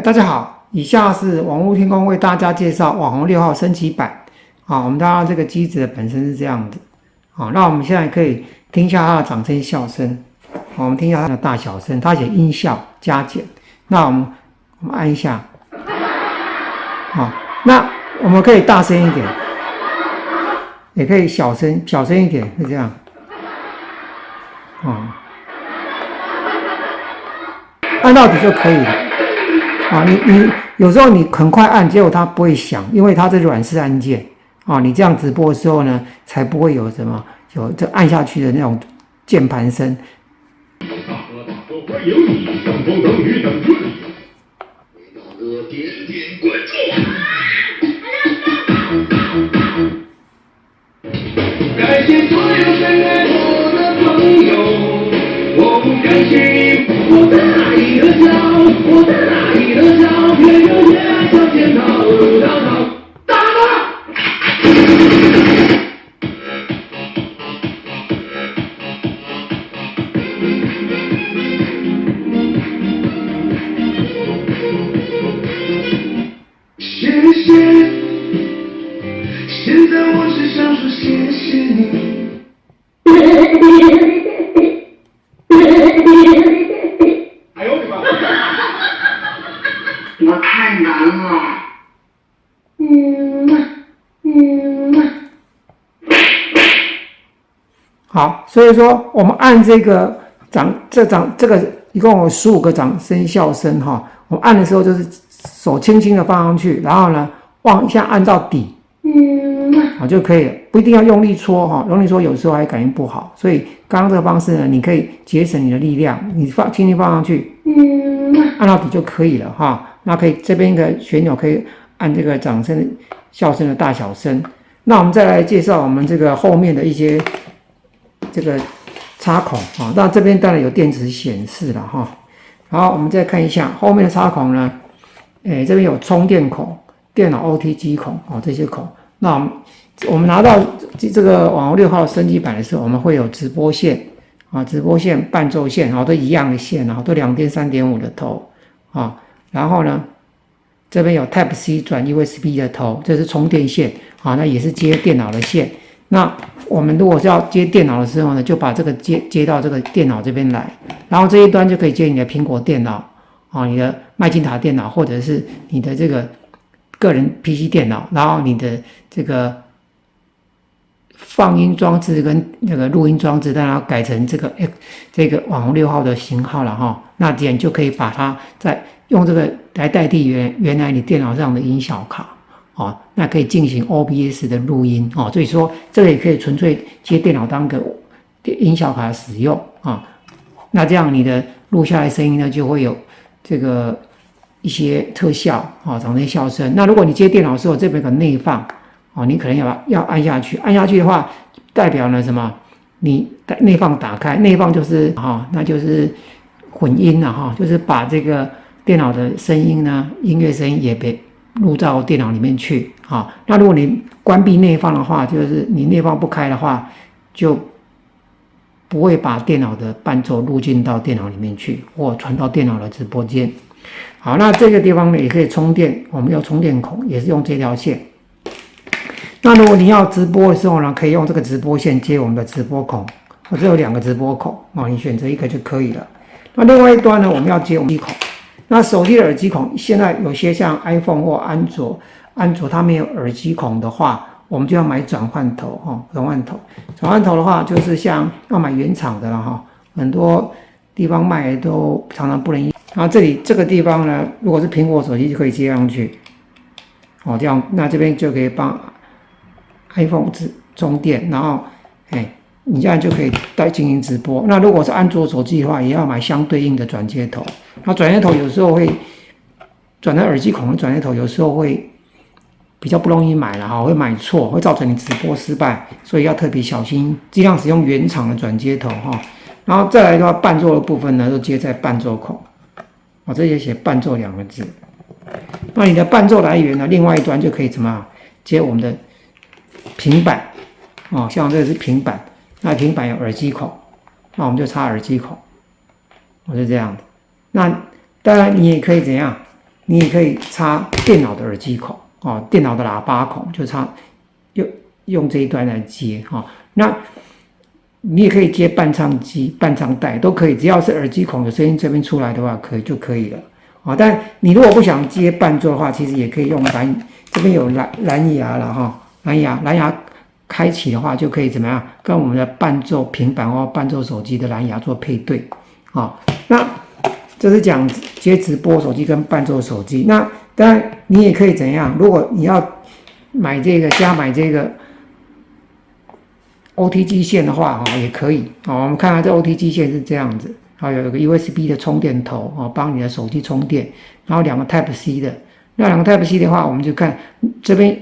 大家好，以下是网络天空为大家介绍网红6号升级版。我们看到这个机子本身是这样子。那我们现在可以听一下它的掌声、笑声。我们听一下它的大小声，它写音效加减。那我们按一下。那我们可以大声一点，也可以小声一点，是这样。按到底就可以了。你有时候你很快按，结果它不会响，因为它是软式按键。你这样直播的时候呢，才不会有这按下去的那种键盘声。大河大河欢有你，等风等雨等着你。大哥点点关注。感谢所有深爱我的朋友，我不感谢你，我的爱你的笑，我的爱你的笑，越有越爱向前跑，大河。谢谢，现在我只想说谢谢你。哎呦我的妈！我太难了。好，所以说我们按这个这个一共有15个掌声笑声哈。我们按的时候就是手轻轻的放上去，然后呢往下按到底，就可以了，不一定要用力戳哈，用力戳有时候还感应不好。所以刚刚这个方式呢，你可以节省你的力量，你轻轻放上去，按到底就可以了哈。那可以这边一个旋钮可以按这个掌声笑声的大小声。那我们再来介绍我们这个后面的一些这个插孔那这边当然有电池显示了哈。然后我们再看一下后面的插孔呢，这边有充电孔、电脑 OTG 孔这些孔。那我们拿到这个网红6号升级版的时候，我们会有直播线直播线、伴奏线都一样的线都2点、3.5的头然后呢，这边有 Type C 转 USB 的头，这是充电线那也是接电脑的线。那我们如果是要接电脑的时候呢，就把这个接到这个电脑这边来，然后这一端就可以接你的苹果电脑你的麦金塔电脑，或者是你的这个个人 PC 电脑，然后你的这个放音装置跟那个录音装置，当然要改成这个网红6号的型号了哈。那这样就可以把它再用这个来代替原来你电脑上的音效卡那可以进行 OBS 的录音所以说这个也可以纯粹接电脑当个音效卡使用那这样你的录下来声音呢，就会有这个一些特效掌声笑声。那如果你接电脑的时候，这边有个内放你可能要按下去，按下去的话，代表呢什么？你内放打开，内放就是那就是混音了就是把这个电脑的声音呢，音乐声音也被录到电脑里面去那如果你关闭内放的话，就是你内放不开的话，就不会把电脑的伴奏录进到电脑里面去，或传到电脑的直播间。好，那这个地方呢也可以充电，我们要充电孔也是用这条线。那如果你要直播的时候呢，可以用这个直播线接我们的直播孔，这有2个直播孔你选择一个就可以了。那另外一端呢，我们要接我们耳机孔。那手机的耳机孔，现在有些像 iPhone 或安卓它没有耳机孔的话，我们就要买转换头转换头的话，就是像要买原厂的了很多地方卖都常常不能用。然后这个地方呢，如果是苹果手机就可以接上去这样那这边就可以帮 iPhone 充电，然后你这样就可以进行直播。那如果是安卓手机的话，也要买相对应的转接头。那转接头有时候会转到耳机孔的转接头，有时候会比较不容易买了会买错，会造成你直播失败，所以要特别小心，尽量使用原厂的转接头然后再来的话，伴奏的部分呢，都接在伴奏孔这也写伴奏2个字。那你的伴奏来源呢，另外一端就可以怎么接我们的平板像这个是平板，那平板有耳机孔，那我们就插耳机孔，是这样的。那当然你也可以怎样，你也可以插电脑的耳机孔哦，电脑的喇叭孔就插用这一端来接哈、哦。那你也可以接伴唱机、伴唱带都可以，只要是耳机孔有声音这边出来的话，就可以了啊、哦。但你如果不想接伴奏的话，其实也可以用这边有蓝牙了哈、哦，蓝牙开启的话就可以怎么样？跟我们的伴奏平板或伴奏手机的蓝牙做配对啊、哦。那这是讲接直播手机跟伴奏手机。那当然你也可以怎样？如果你要加买这个 OTG 线的话，也可以。我们看看这 OTG 线是这样子，有一个 USB 的充电头，帮你的手机充电，然后2个 Type C 的。那2个 Type C 的话，我们就看这边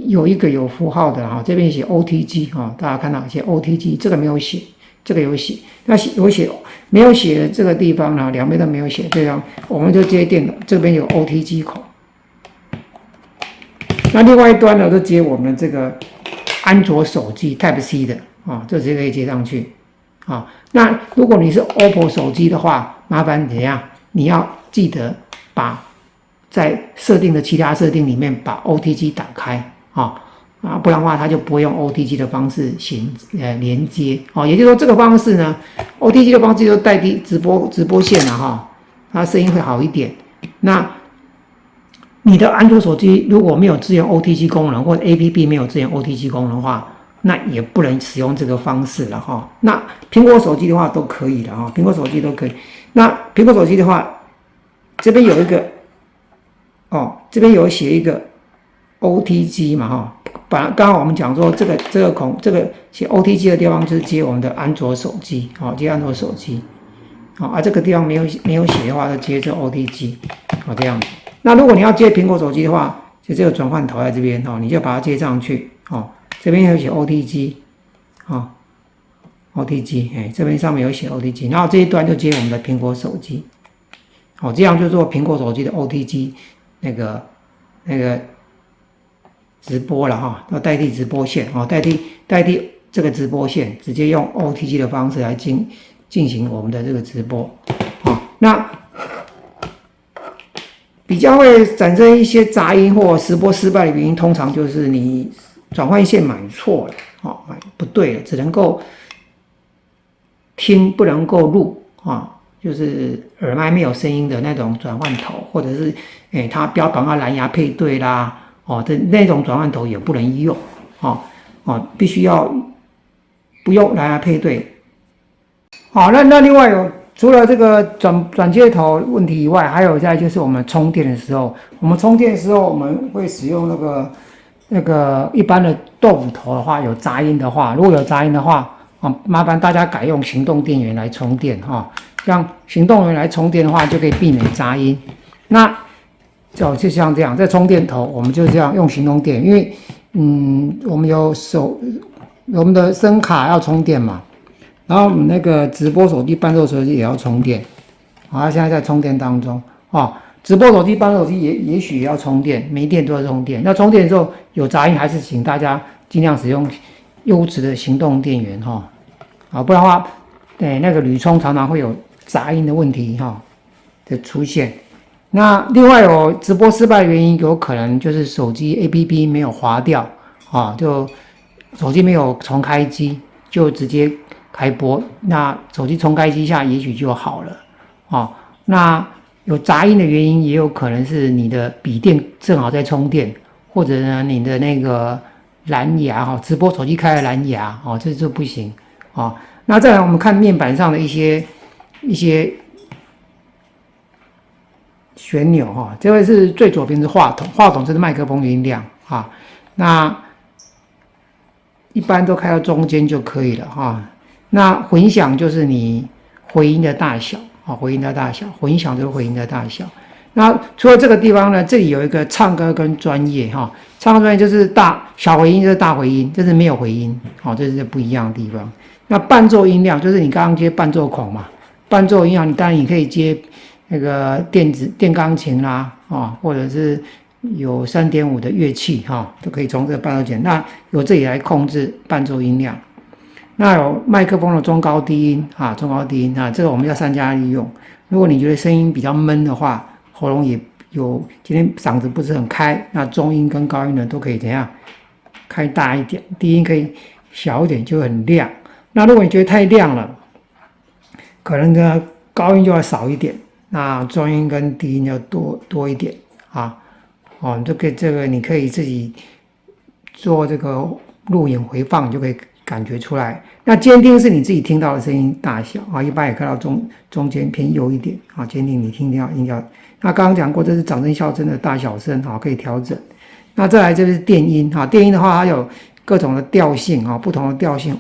有一个有符号的这边写 OTG 大家看到写 OTG， 这个没有写，这个有写。那有写没有写的这个地方呢，两边都没有写，这样我们就接电脑，这边有 OTG 口。那另外一端呢，就接我们这个安卓手机 Type C 的这直接可以接上去那如果你是 OPPO 手机的话，麻烦怎样？你要记得把在其他设定里面把 OTG 打开不然的话它就不会用 OTG 的方式连接也就是说这个方式呢 ，OTG 的方式就代替直播线了它声音会好一点。那你的安卓手机如果没有支援 OTG 功能，或者 APP 没有支援 OTG 功能的话，那也不能使用这个方式了那苹果手机的话都可以了苹果手机都可以。那苹果手机的话，这边有一个这边有写一个 OTG 嘛刚好我们讲说这个孔这个写 OTG 的地方就是接我们的安卓手机接安卓手机这个地方没有写的话就接这 OTG 这样子。那如果你要接苹果手机的话，就这个转换头在这边你就把它接上去这边有写 OTG OTG 这边上面有写 OTG， 然后这一端就接我们的苹果手机这样就做苹果手机的 OTG 那个直播了要代替直播线代替这个直播线，直接用 OTG 的方式来进行我们的这个直播那比较会产生一些杂音或直播失败的原因，通常就是你转换线买错了买不对了，只能够听不能够录就是耳麦没有声音的那种转换头，或者是它标榜要蓝牙配对啦那种转换头也不能用必须要不用蓝牙配对。那另外除了这个转接头问题以外，还有再就是我们充电的时候，我们会使用那个一般的豆腐头的话，有杂音的话，如果有杂音的话麻烦大家改用行动电源来充电让行动电源来充电的话，就可以避免杂音。那就像这样，在充电头我们就这样用行动电源，因为我们我们的声卡要充电嘛。然后我们那个直播手机、伴奏手机也要充电，它现在在充电当中直播手机、伴奏手机也许也要充电，没电都要充电。那充电的时候有杂音，还是请大家尽量使用优质的行动电源不然的话，那个铝充常常会有杂音的问题的出现。那另外有直播失败的原因，有可能就是手机 APP 没有滑掉就手机没有重开机，就直接开播，那手机重开机下也许就好了那有杂音的原因也有可能是你的笔电正好在充电，或者呢你的那个蓝牙直播手机开了蓝牙这就不行那再来我们看面板上的一些旋钮这位是最左边是话筒就是麦克风音量那一般都开到中间就可以了那混响就是你回音的大小混响就是回音的大小。那除了这个地方呢，这里有一个唱歌跟专业唱歌专业就是小回音就是大回音，这是没有回音这是不一样的地方。那伴奏音量就是你刚刚接伴奏孔嘛，伴奏音量当然你可以接那个电钢琴啦或者是有 3.5 的乐器都可以从这个伴奏键，那由这里来控制伴奏音量。那有麦克风的中高低音这个我们要善加利用。如果你觉得声音比较闷的话，喉咙今天嗓子不是很开，那中音跟高音呢都可以怎样开大一点，低音可以小一点，就很亮。那如果你觉得太亮了，可能呢高音就要少一点，那中音跟低音要多一点啊。这个你可以自己做这个录影回放，你就可以感觉出来。那监听是你自己听到的声音大小啊，一般也看到中间偏右一点啊。监听你听到音调，那刚刚讲过，这是掌声笑声的大小声啊，可以调整。那再来就是电音哈，电音的话它有各种的调性啊，不同的调性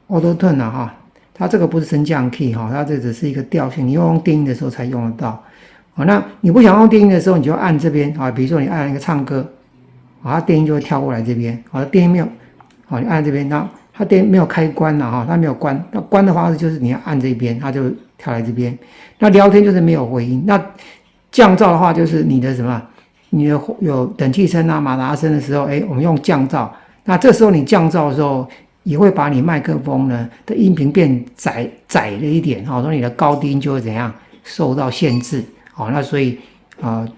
auto tone 啊哈，它这个不是升降 key 哈，它这只是一个调性，你用电音的时候才用得到。那你不想用电音的时候，你就按这边啊，比如说你按一个唱歌，它电音就会跳过来这边。电音没有，你按这边，那它电音没有开关了哈，它没有关。那关的方式就是你要按这边，它就跳来这边。那聊天就是没有回音。那降噪的话就是你的什么？你的有冷气声啊、马达声的时候，我们用降噪。那这时候你降噪的时候，也会把你麦克风呢的音频变窄了一点，所以你的高低音就会怎样受到限制。那所以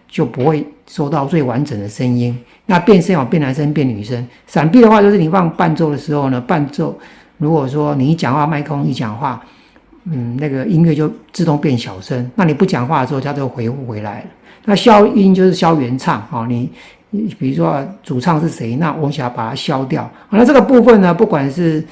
就不会收到最完整的声音。那变声有变男生变女生。闪避的话就是你放伴奏的时候呢，伴奏如果说你一讲话，麦克风一讲话，那个音乐就自动变小声。那你不讲话的时候，它就回复回来了。那消音就是消原唱你比如说主唱是谁，那我想要把它消掉。那这个部分呢，不管是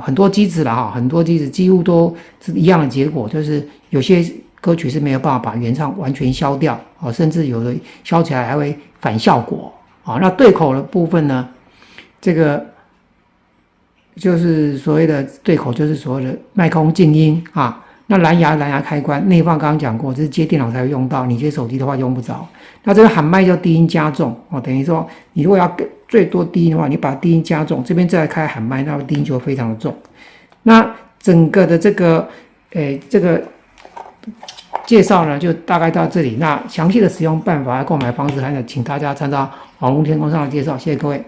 很多机子啦很多机子几乎都是一样的结果，就是有些歌曲是没有办法把原唱完全消掉甚至有的消起来还会反效果那对口的部分呢，这个就是所谓的对口，就是所谓的麦克风静音那蓝牙开关内放刚刚讲过，这是接电脑才会用到，你接手机的话用不着。那这个喊麦叫低音加重等于说你如果要最多低音的话，你把低音加重，这边再来开喊麦，那低音就非常的重。那整个的这个介绍呢就大概到这里。那详细的使用办法、购买方式，还有请大家参照网络天空上的介绍。谢谢各位。